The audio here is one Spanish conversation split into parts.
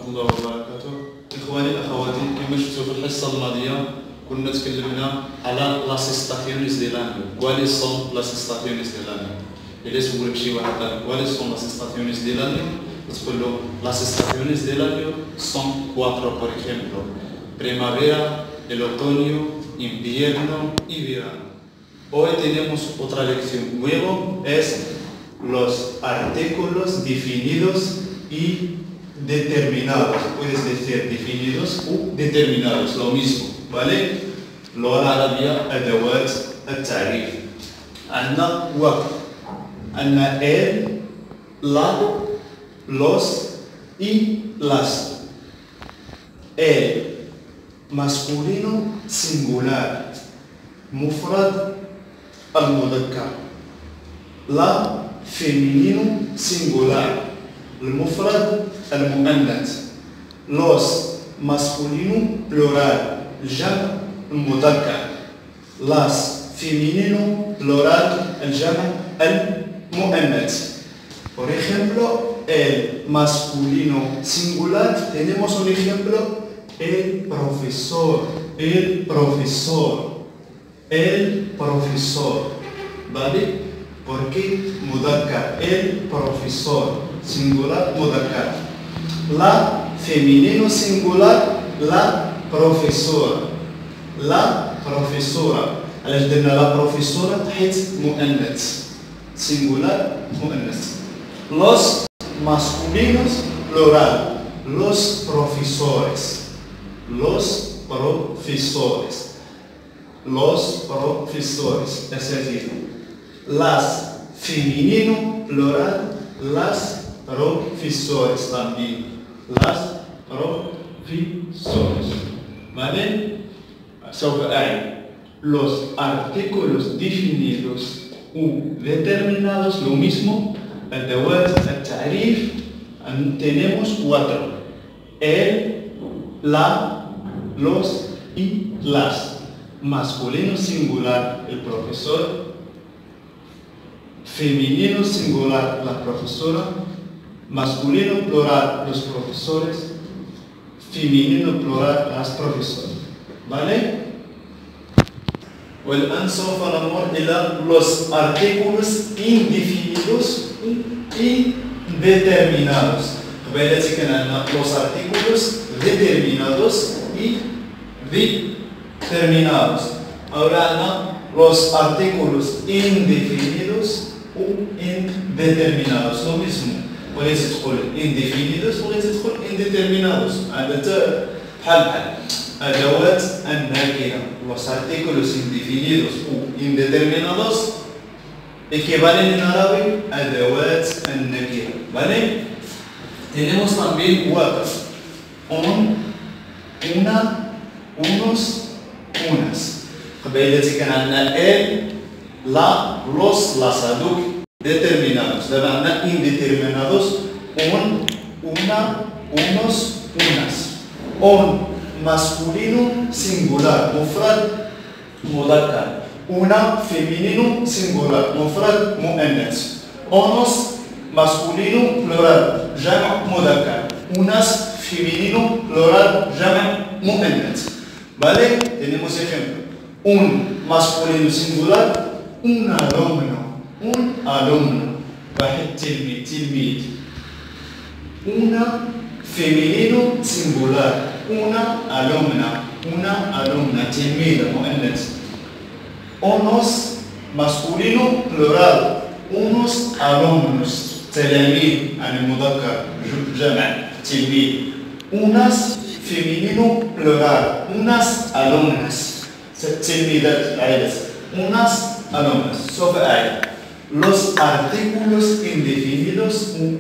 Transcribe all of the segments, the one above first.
الله وبركاته. إخواني أخواتي، كما شفتوا في الحصة الماضية كنا تكلمنا على لاسيستاسيونيس دي لانيو. كوالي سون لاسيستاسيونيس دي لانيو؟ إلا سولك شي واحد كوالي سون لاسيستاسيونيس دي لانيو تقول له لاسيستاسيونيس دي لانيو son cuatro, por ejemplo: primavera, el otoño, invierno y verano. Hoy tenemos otra lección. Luego es los artículos definidos y determinados. Puedes decir definidos o determinados, lo mismo, ¿vale? اللغة العربية أدوات التعريف. عندنا وقت، عندنا el, la, los y las. El masculino singular مفرد المذكر. La femenino singular المفرد المؤنث. Los masculino plural الجمع المذكر. Las femenino plural الجمع المؤنث. Por ejemplo, el masculino singular tenemos un ejemplo: el profesor, el profesor, el profesor, ¿vale? Porque mudakkar, el profesor, singular, mudakkar. La femenino singular, la profesora, la profesora. علاش درنا la profesora حيت مؤنث، singular مؤنث. Los masculinos plural, los profesores, los profesores, los profesores, أساتذة. Las femenino plural, las profesores también, las profesores, ¿vale? سوف أعيد. Los artículos definidos o determinados, lo mismo. أدوات التعريف tenemos cuatro: el, la, los y las. Masculino singular el profesor, femenino singular la profesora, masculino plural los profesores, femenino plural las profesoras, ¿vale? والآن سوف نمر إلى los artículos indefinidos y determinados. قبيلة كان عندنا los artículos determinados y determinados. Ahora عندنا los artículos indefinidos o indeterminados. Lo mismo. وليس تقول indefinidos وليس تقول indeterminados. عندنا بحال أدوات النكرة. Los artículos indefinidos o indeterminados equivalen en árabe a أدوات النكرة, ¿vale? Tenemos también cuatro: un, una, unos, unas. قبيلة كان عندنا el, la, los, las هذوك determinados. دابا عندنا indeterminados: un, una, unos, unas. Un masculino singular مفرد مذكر. Una femenino singular مفرد مؤنث. Unos masculino plural جمع مذكر. Unas femenino plural جمع مؤنث. ¿Vale? Tenemos ejemplo: un masculino singular, un alumno, un alumno. واحد تلميذ تلميذ. Una femenino singular, una alumna, تلميذة مؤنث. Unos masculino plural, unos alumnos, تلاميذ يعني مذكر جمع تلميذ. Unas femenino plural, unas alumnas, تلميذات عائلة. Unas alumnas. سوف أعيد. Los artículos indefinidos o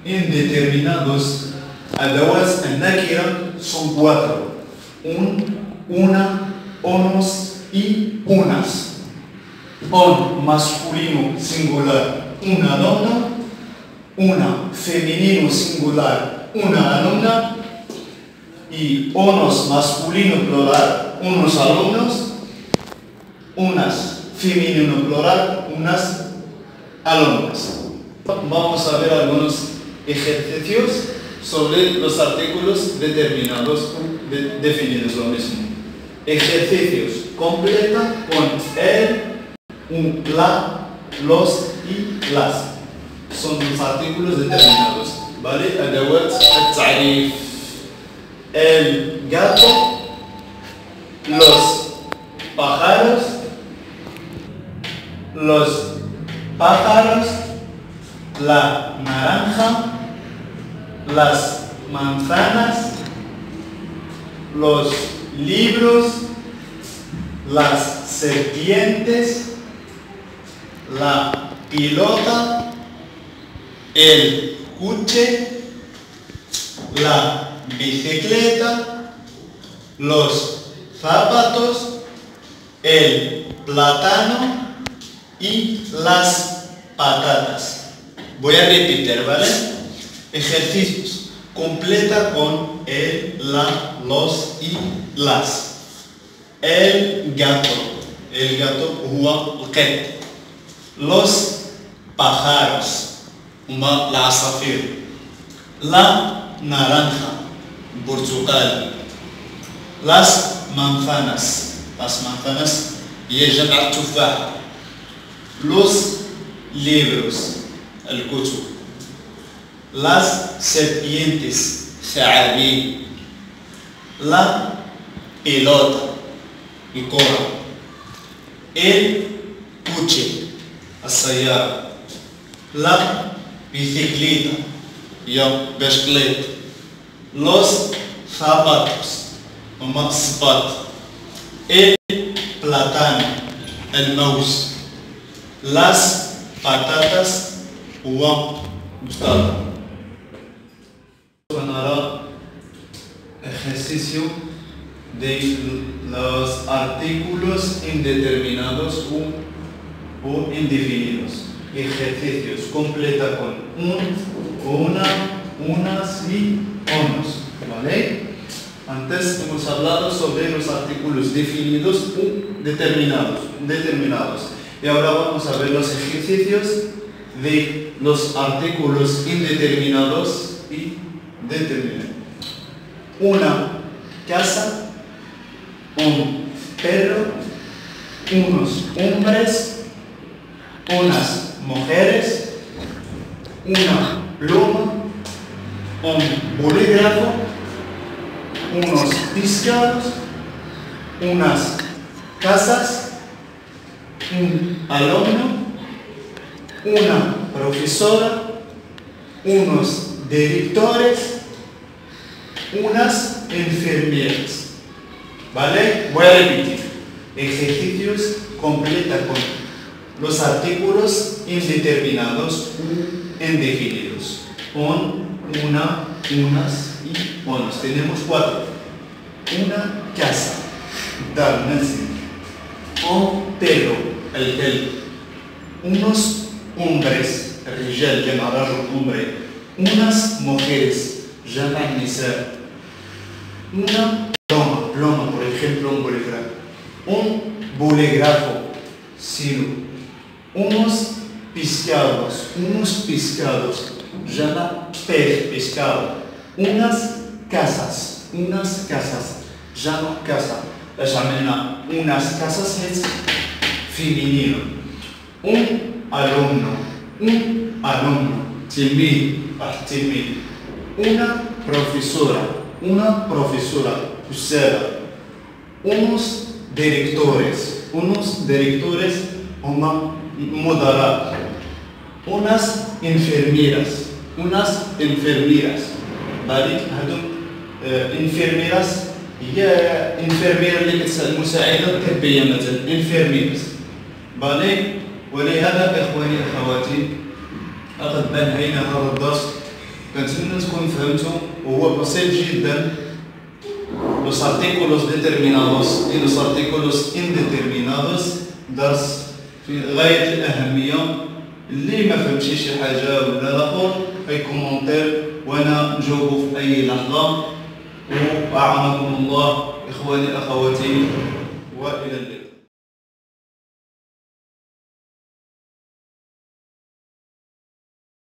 indeterminados أدوات النكرة son cuatro: un, una, unos y unas. Un masculino singular, una alumna. Una femenino singular, una alumna. Y unos masculino plural, unos alumnos. Unas femenino plural, unas alumnas. Vamos a ver algunos ejercicios sobre los artículos determinados o definidos, lo mismo. Ejercicios. Completa con el, un, la, los y las. Son los artículos determinados. ¿Vale? أدوات التعريف. El gato, los pájaros, la naranja, las manzanas, los libros, las serpientes, la pilota, el coche, la bicicleta, los zapatos, el plátano y las patatas. Voy a repetir, ¿vale? Ejercicios. Completa con el, la, los y las. El gato. El gato هو القط. Los pájaros هما العصافير. La naranja. برتقال. Las manzanas. Las manzanas هي جمع التفاح. Los libros. الكتب. Las serpientes. ثعابين. La pelota. الكرة. El coche. السيارة. La bicicleta. هي بشكليت. Los zapatos. هما الصباط. El plátano. الموز. Las patatas هو بطاطا. ونرى ejercicio de los artículos indeterminados o indefinidos. Ejercicios. Completa con un, una, unas y unos. ¿Vale? Antes hemos hablado sobre los artículos definidos o determinados. Y ahora vamos a ver los ejercicios de los artículos indeterminados y determinados. Una casa, un perro, unos hombres, unas mujeres, una pluma, un bolígrafo, unos pescados, unas casas, un alumno, una profesora, unos directores, unas enfermeras. ¿Vale? Voy a repetir. Ejercicios. Completa con los artículos indeterminados o indefinidos. Un, una, unas y unos. Tenemos 4. Una casa. Dar, un perro. El. Unos hombres. الرجال جمع رجل hombre. Unas mujeres. جمع النساء. Una ploma, por ejemplo, un bolígrafo. Un bolígrafo, silo. Unos pescados, llama pescado. Unas casas, llama casa. llama unas casas es femenino. Un alumno, tilmid. Una profesora, usada. Unos directores, مدراء. unas enfermeras, ¿vale? هذو enfermeras هي enfermera اللي كتساعد المساعدة الطبية مثلا enfermeras. ¿vale? ولهذا إخواني أخواتي لقد انهينا هذا الدرس. كنتمنى تكونوا فهمتوا وهو بسيط جدا. Los artículos determinados y los artículos indeterminados درس في غاية الأهمية. اللي ما فهمش شي حاجة ولا الآخر أي كومنتير وأنا نجاوبه في أي لحظة. وأعانكم الله إخواني أخواتي وإلى اللقاء.